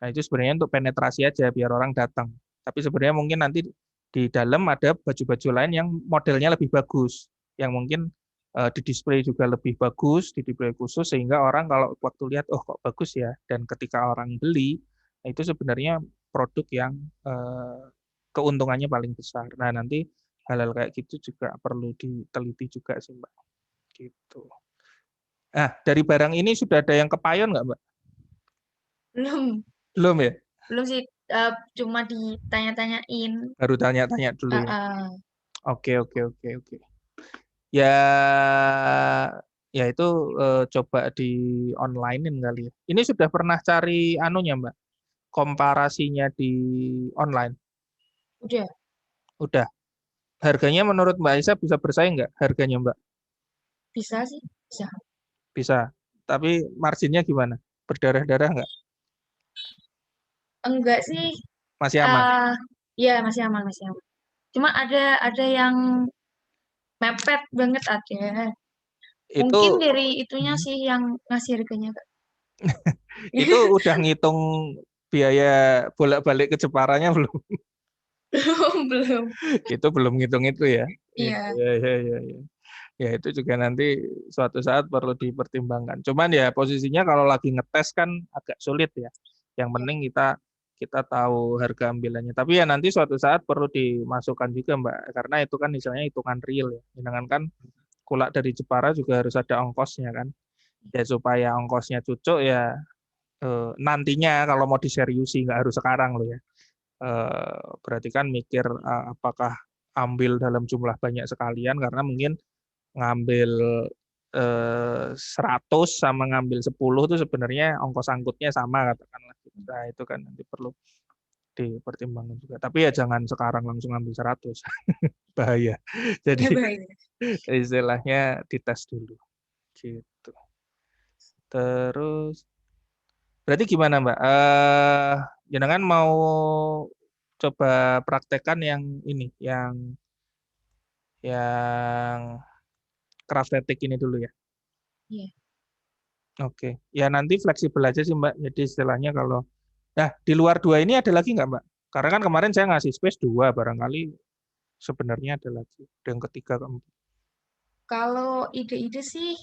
Nah itu sebenarnya untuk penetrasi aja biar orang datang. Tapi sebenarnya mungkin nanti di dalam ada baju-baju lain yang modelnya lebih bagus, yang mungkin di display juga lebih bagus, di display khusus sehingga orang kalau waktu lihat oh kok bagus ya, dan ketika orang beli nah itu sebenarnya produk yang eh, keuntungannya paling besar. Nah nanti hal-hal kayak gitu juga perlu diteliti juga sih Mbak. Gitu. Nah dari barang ini sudah ada yang kepayon nggak Mbak? belum, Belum ya? belum sih. Cuma ditanya-tanyain. Baru tanya-tanya dulu Eh, ya. eh, Oke, oke, oke, oke. Ya, ya itu coba di onlinein kali ya. Ini sudah pernah cari anunya, Mbak? Komparasinya di online. udah Udah. Harganya menurut Mbak Aisyah bisa bersaing nggak harganya, Mbak? bisa sih, bisa. Bisa. Tapi marginnya gimana? Berdarah-darah nggak? Enggak sih. Masih aman? eh ya masih aman, masih aman. Cuma ada yang mepet banget ada. Itu Mungkin dari itunya hmm, sih yang ngasih harganya, Kak. itu udah ngitung biaya bolak-balik ke Jeparanya belum? Belum, belum. Itu belum ngitung itu ya. Iya, Iya. iya, iya, iya. Iya. Ya itu juga nanti suatu saat perlu dipertimbangkan. Cuman ya posisinya kalau lagi ngetes kan agak sulit ya. Yang penting kita kita tahu harga ambilannya. Tapi ya nanti suatu saat perlu dimasukkan juga Mbak, karena itu kan misalnya hitungan real ya. Sedangkan kan kulak dari Jepara juga harus ada ongkosnya kan. Ya supaya ongkosnya cocok ya nantinya kalau mau diseriusi nggak harus sekarang loh ya. Berarti kan mikir apakah ambil dalam jumlah banyak sekalian karena mungkin ngambil 100 sama ngambil 10 itu sebenarnya ongkos angkutnya sama katakanlah. Nah, itu kan nanti perlu dipertimbangkan juga. Tapi ya jangan sekarang langsung ambil 100. Bahaya. Jadi Ya, baik. istilahnya dites dulu gitu. Terus berarti gimana Mbak? Jenengan mau coba praktekkan yang ini, yang craftetik ini dulu ya. Iya. Oke, ya nanti fleksibel aja sih Mbak. Jadi istilahnya kalau, nah di luar dua ini ada lagi nggak Mbak? Karena kan kemarin saya ngasih space dua, barangkali sebenarnya ada lagi, ada yang ketiga keempat. Kalau ide-ide sih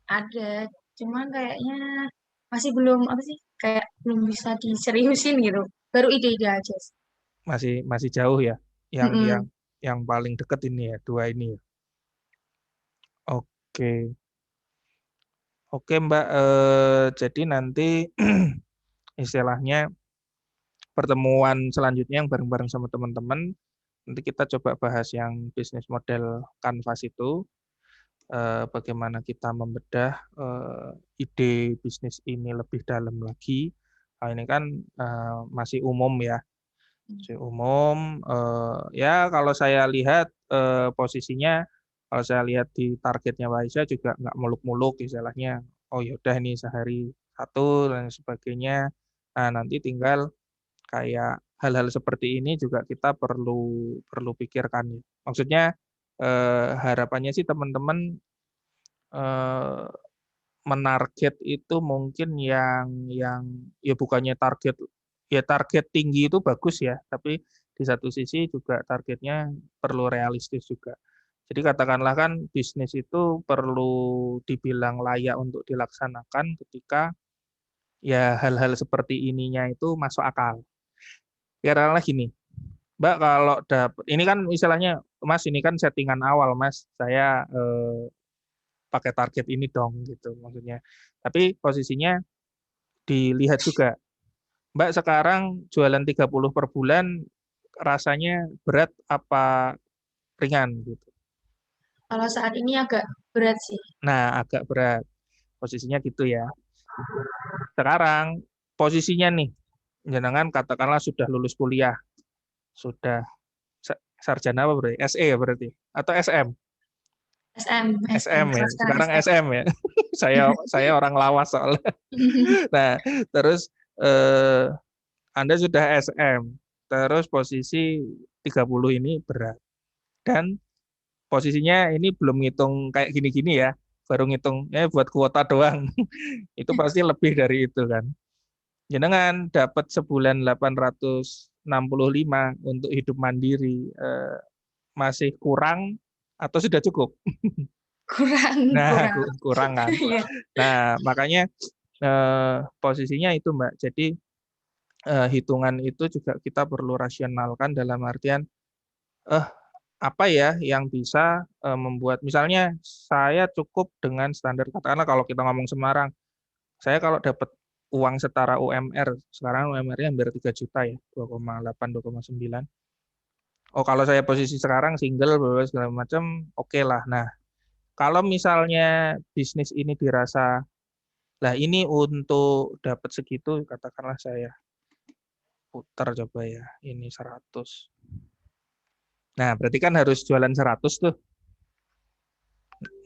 ada, cuman kayaknya masih belum apa sih? Kayak belum bisa diseriusin gitu. Baru ide-ide aja sih. Masih masih jauh ya. Yang yang Mm-mm. yang paling deket ini ya, dua ini ya. Oke, oke Mbak. Jadi nanti istilahnya pertemuan selanjutnya yang bareng-bareng sama teman-teman, nanti kita coba bahas yang bisnis model Canvas itu. Bagaimana kita membedah ide bisnis ini lebih dalam lagi. Nah, ini kan masih umum ya, masih umum. Ya kalau saya lihat posisinya Kalau saya lihat di targetnya Mbak Aisyah juga nggak muluk-muluk istilahnya. Oh ya udah ini sehari satu dan sebagainya. Nah, nanti tinggal kayak hal-hal seperti ini juga kita perlu perlu pikirkan. Maksudnya harapannya sih teman-teman eh, menarget itu mungkin yang ya bukannya target, ya target tinggi itu bagus ya, tapi di satu sisi juga targetnya perlu realistis juga. Jadi katakanlah kan bisnis itu perlu dibilang layak untuk dilaksanakan ketika ya hal-hal seperti ininya itu masuk akal. Ya katakanlah gini, Mbak kalau dapat ini kan istilahnya Mas ini kan settingan awal Mas, saya pakai target ini dong gitu maksudnya. Tapi posisinya dilihat juga. Mbak sekarang jualan 30 per bulan rasanya berat apa ringan gitu. Kalau saat ini agak berat sih. Nah, agak berat. Posisinya gitu ya. Sekarang posisinya nih, jenengan katakanlah sudah lulus kuliah, sudah sarjana apa berarti? SE ya berarti atau SM? SM, SM ya. kalau sekarang Sekarang SM. SM ya. Saya orang lawas soalnya. Nah, terus eh, Anda sudah SM. Terus posisi 30 ini berat. Dan posisinya ini belum ngitung kayak gini-gini ya. Baru ngitung buat kuota doang. Itu pasti lebih dari itu kan. Jenengan dapat sebulan 865 untuk hidup mandiri. Masih kurang atau sudah cukup? Kurang, Nah, kurang. kurang kan. Iya. Nah, makanya posisinya itu Mbak. Jadi hitungan itu juga kita perlu rasionalkan dalam artian eh apa ya yang bisa membuat misalnya saya cukup dengan standar katakanlah kalau kita ngomong Semarang, saya kalau dapat uang setara UMR, sekarang UMR-nya hampir 3 juta ya, 2,8, 2,9. Oh, kalau saya posisi sekarang single, segala macam, oke lah. Nah, kalau misalnya bisnis ini dirasa, lah ini untuk dapat segitu, katakanlah saya putar coba ya, ini 100. Nah, berarti kan harus jualan 100 tuh.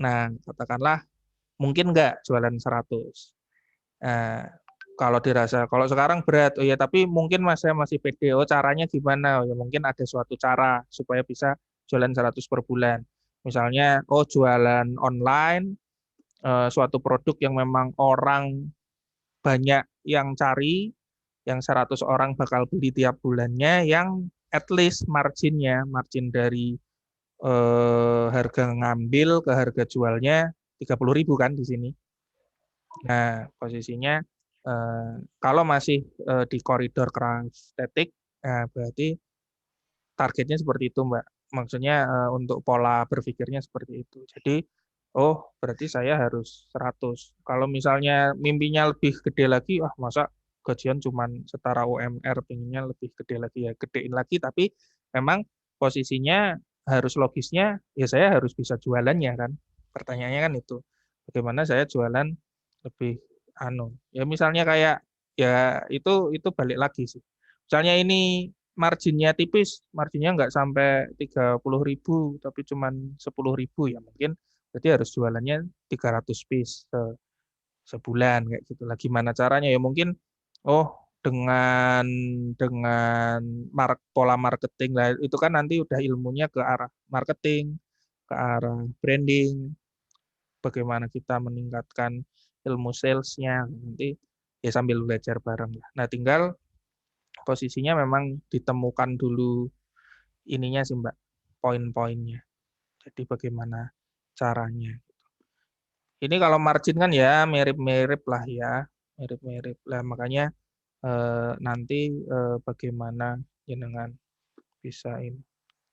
Nah, katakanlah mungkin nggak jualan 100. Nah, kalau dirasa, kalau sekarang berat, oh ya tapi mungkin Mas saya masih pede, oh caranya gimana? Oh ya mungkin ada suatu cara supaya bisa jualan 100 per bulan. Misalnya, oh jualan online, suatu produk yang memang orang banyak yang cari, yang 100 orang bakal beli tiap bulannya, yang at least margin dari harga ngambil ke harga jualnya 30.000 kan di sini. Nah, posisinya kalau masih di koridor estetik, nah berarti targetnya seperti itu, Mbak. Maksudnya untuk pola berpikirnya seperti itu. Jadi, oh berarti saya harus 100. Kalau misalnya mimpinya lebih gede lagi, wah masa gajian cuman setara UMR, pengennya lebih gede lagi ya, gedein lagi. Tapi memang posisinya harus logisnya, ya saya harus bisa jualannya kan. Pertanyaannya kan itu, bagaimana saya jualan lebih ya misalnya kayak ya itu balik lagi sih. Misalnya ini marginnya tipis, marginnya nggak sampai 30.000, tapi cuma 10.000 ya mungkin berarti harus jualannya 300 piece sebulan kayak gitu lah. Gimana caranya ya mungkin oh dengan pola marketing lah itu kan nanti udah ilmunya ke arah marketing, ke arah branding, bagaimana kita meningkatkan ilmu salesnya nanti ya sambil belajar bareng lah. Nah tinggal posisinya memang ditemukan dulu ininya sih Mbak, poin-poinnya. Jadi bagaimana caranya. Ini kalau margin kan ya mirip-mirip lah ya, mirip-mirip lah. Makanya nanti bagaimana jenengan bisa ini.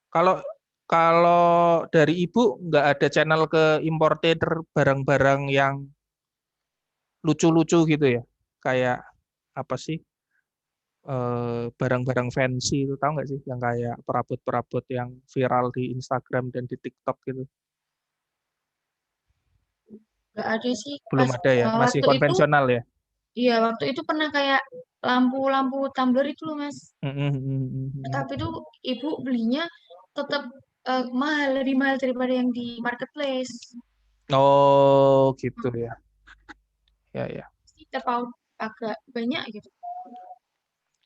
Kalau kalau dari Ibu nggak ada channel ke importer barang-barang yang lucu-lucu gitu ya, kayak apa sih barang-barang fancy itu tahu nggak sih yang kayak perabot-perabot yang viral di Instagram dan di TikTok gitu. Nggak ada sih Belum pas ada ya, masih waktu itu. konvensional ya. Iya, waktu itu pernah kayak lampu-lampu tumbler itu loh, Mas. Mm, mm, mm, mm, mm. Tapi tuh ibu belinya tetap Lebih mahal daripada yang di marketplace. Oh, gitu ya. Ya, ya. Pasti terpaut agak banyak gitu.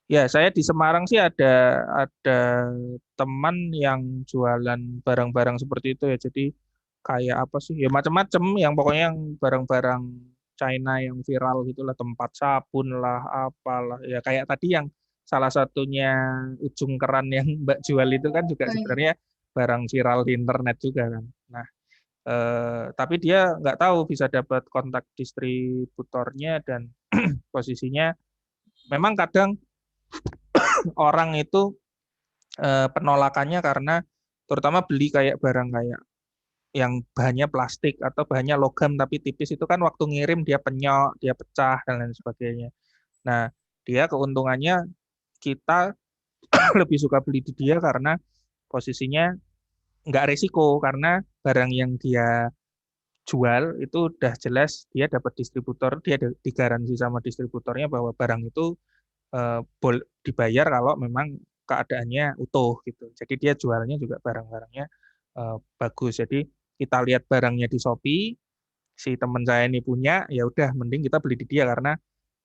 Ya, saya di Semarang sih ada teman yang jualan barang-barang seperti itu ya. Jadi kayak apa sih? Ya macam-macam yang pokoknya yang barang-barang China yang viral gitulah, tempat sabun lah, apalah. Ya kayak tadi yang salah satunya ujung keran yang Mbak jual itu kan juga Oh, iya. sebenarnya barang viral di internet juga kan. Nah, tapi dia nggak tahu bisa dapat kontak distributornya dan posisinya memang kadang orang itu penolakannya karena terutama beli kayak barang kayak yang bahannya plastik atau bahannya logam tapi tipis itu kan waktu ngirim dia penyok, dia pecah dan lain sebagainya. Nah, dia keuntungannya kita lebih suka beli di dia karena posisinya nggak resiko karena barang yang dia jual itu udah jelas dia dapat distributor, dia digaransi sama distributornya bahwa barang itu dibayar kalau memang keadaannya utuh gitu. Jadi dia jualnya juga barang-barangnya bagus. Jadi kita lihat barangnya di Shopee, si teman saya ini punya, ya udah mending kita beli di dia karena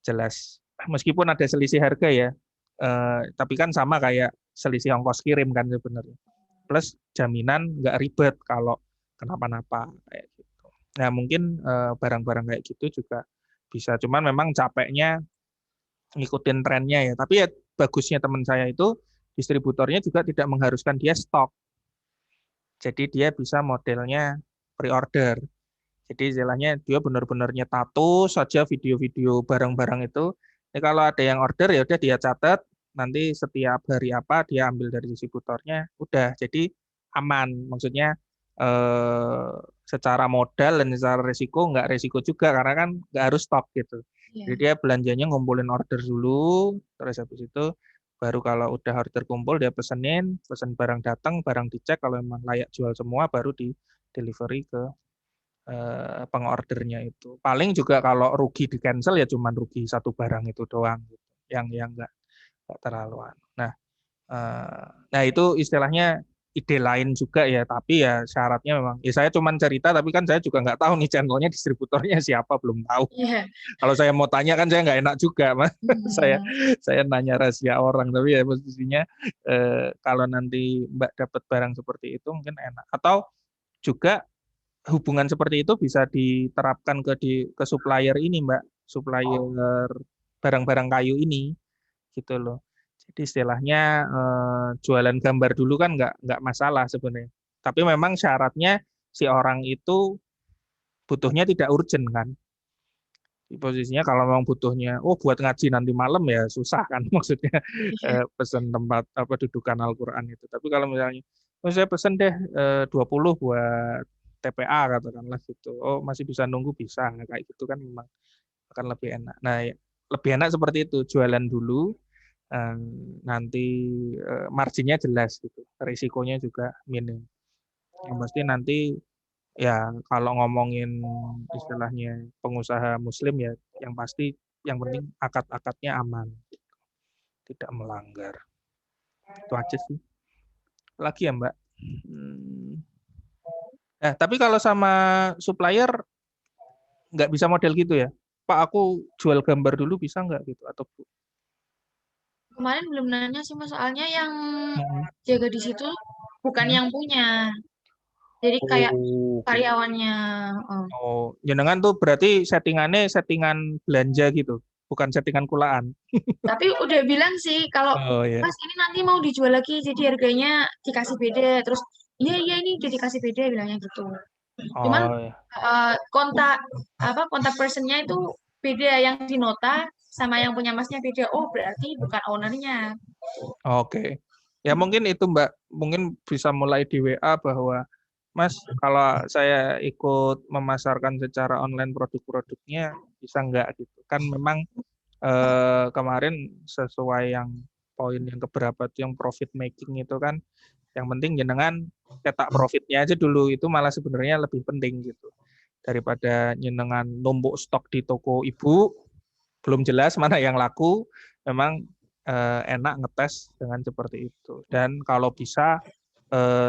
jelas meskipun ada selisih harga ya, tapi kan sama kayak selisih ongkos kirim kan sebenarnya. Plus jaminan nggak ribet kalau kenapa-napa kayak gitu. Nah mungkin barang-barang kayak gitu juga bisa. Cuman memang capeknya ngikutin trennya ya. Tapi ya bagusnya teman saya itu distributornya juga tidak mengharuskan dia stok. Jadi dia bisa modelnya pre-order. Jadi istilahnya dia benar-benar nyetatus saja video-video barang-barang itu. Jadi kalau ada yang order ya udah dia catat, nanti setiap hari apa dia ambil dari distributornya, udah jadi aman. Maksudnya eh, secara modal dan secara resiko nggak resiko juga karena kan nggak harus stok gitu. Jadi Iya. dia belanjanya ngumpulin order dulu, terus habis itu baru kalau udah order kumpul dia pesenin, pesen barang datang, barang dicek kalau memang layak jual semua baru di delivery ke pengordernya itu. Paling juga kalau rugi di cancel ya cuman rugi satu barang itu doang gitu. Yang nggak terlalu. Nah, nah itu istilahnya ide lain juga ya, tapi ya syaratnya memang. Ya saya cuman cerita, tapi kan saya juga nggak tahu nih channelnya distributornya siapa belum tahu. Iya. Kalau saya mau tanya kan saya nggak enak juga, mas. saya Hmm. saya nanya rahasia orang, tapi ya posisinya kalau nanti Mbak dapat barang seperti itu mungkin enak. Atau juga hubungan seperti itu bisa diterapkan ke supplier ini, Mbak, supplier barang-barang kayu ini, gitu loh. Jadi istilahnya jualan gambar dulu kan nggak masalah sebenarnya. Tapi memang syaratnya si orang itu butuhnya tidak urgent kan. Di posisinya kalau memang butuhnya, oh buat ngaji nanti malam ya susah kan maksudnya Iya. pesan tempat apa dudukan Al-Quran itu. Tapi kalau misalnya, oh saya pesen deh 20 buat TPA katakanlah gitu. Oh masih bisa nunggu bisa kayak gitu kan memang akan lebih enak. Nah ya, lebih enak seperti itu jualan dulu eh, nanti marginnya jelas gitu, risikonya juga minim. Yang pasti nanti ya kalau ngomongin istilahnya pengusaha muslim ya yang pasti yang penting akad-akadnya aman, tidak melanggar. Itu aja sih. Lagi ya, Mbak. Hmm. Tapi kalau sama supplier nggak bisa model gitu ya. Pak, aku jual gambar dulu bisa nggak gitu atau Bu? Kemarin belum nanya sih Mas, soalnya yang Hmm. jaga di situ bukan Hmm. yang punya. Jadi kayak Oh, gitu. karyawannya. Oh. Oh, jenengan tuh berarti settingannya settingan belanja gitu, bukan settingan kulaan. Tapi udah bilang sih kalau Oh ya. Mas ini nanti mau dijual lagi jadi harganya dikasih beda. Terus iya iya ini udah dikasih beda bilangnya gitu. Cuman Oh ya. kontak personnya itu beda yang di nota sama yang punya Masnya beda. Oh berarti bukan ownernya. Oke. Ya mungkin itu Mbak, mungkin bisa mulai di WA bahwa Mas, kalau saya ikut memasarkan secara online produk-produknya bisa nggak gitu. Kan memang kemarin sesuai yang poin yang keberapa tuh yang profit making itu kan yang penting jenengan cetak profitnya aja dulu itu malah sebenarnya lebih penting gitu daripada jenengan numpuk stok di toko ibu belum jelas mana yang laku memang enak ngetes dengan seperti itu dan kalau bisa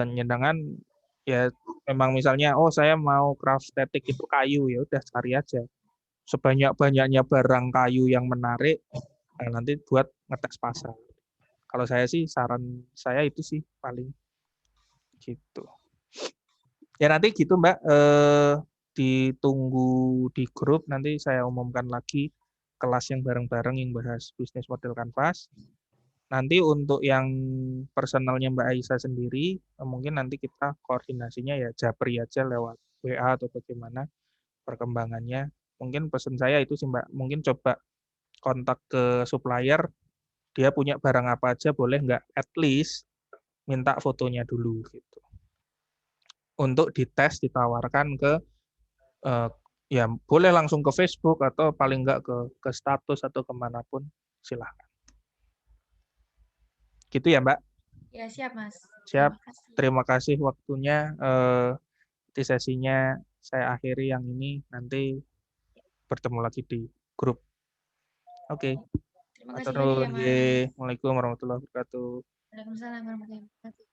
Nyenangan ya memang misalnya oh saya mau craft static itu kayu, ya udah cari aja sebanyak-banyaknya barang kayu yang menarik, nanti buat ngetes pasar. Kalau saya sih saran saya itu sih paling gitu. Ya nanti gitu Mbak, ditunggu di grup, nanti saya umumkan lagi kelas yang bareng-bareng yang bahas bisnis model kanvas. Nanti untuk yang personalnya Mbak Aisyah sendiri, mungkin nanti kita koordinasinya ya japri aja lewat WA atau bagaimana perkembangannya. Mungkin pesan saya itu sih Mbak, mungkin coba kontak ke supplier, dia punya barang apa aja, boleh nggak at least minta fotonya dulu gitu. Untuk dites, ditawarkan ke eh, ya boleh langsung ke Facebook atau paling nggak ke status atau kemanapun, silahkan. Gitu ya Mbak. Ya, siap, Mas. Siap. Terima kasih. Terima kasih waktunya. Di sesinya saya akhiri yang ini. Nanti bertemu lagi di grup. Oke. Terima kasih Matur lagi nuwun ya, nggih. Mas. Waalaikumsalam warahmatullahi wabarakatuh. Waalaikumsalam warahmatullahi wabarakatuh.